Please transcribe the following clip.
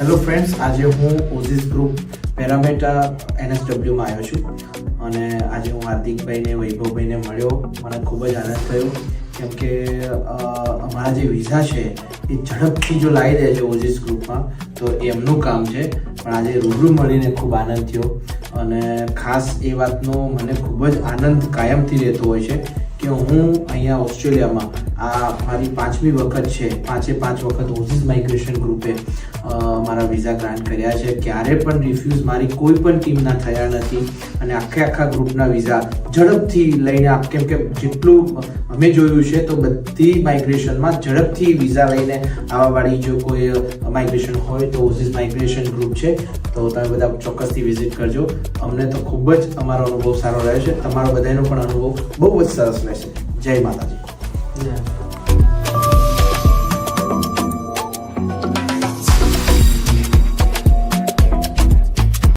Hello friends, આજે હું ઓઝિસ group પેરામેટા NSW માં આવ્યો છું અને આજે હું હાર્દિકભાઈને વૈભવભાઈને મળ્યો. મને ખૂબ જ આનંદ થયો કેમ કે અમારા જે વિઝા છે એ ઝડપથી જો લાવી દે છે ઓઝિસ ગ્રુપમાં તો એમનું કામ છે. પણ આજે રૂબરૂ મળીને ખૂબ આનંદ થયો અને ખાસ એ વાતનો મને ખૂબ જ આનંદ કાયમથી રહેતો હોય છે કે હું અહીંયા ઓસ્ટ્રેલિયામાં આ મારી 5મી વખત છે. 5 વખત ઓઝિસ માઇગ્રેશન ગ્રુપે મારા વિઝા ગ્રાન્ટ કર્યા છે. ક્યારે પણ રિફ્યુઝ મારી કોઈ પણ ટીમના થયા નથી અને આખા ગ્રુપના વિઝા ઝડપથી લઈને કેમ કે જેટલું અમે જોયું છે તો બધી માઇગ્રેશનમાં ઝડપથી વિઝા લઈને આવવાવાળી જો કોઈ માઇગ્રેશન હોય તો ઓઝિસ માઇગ્રેશન ગ્રુપ છે. તો તમે બધા ચોક્કસથી વિઝિટ કરજો. અમને તો ખૂબ જ અમારો અનુભવ સારો રહે છે. તમારો બધાનો પણ અનુભવ બહુ જ સરસ રહેશે. જય માતાજી.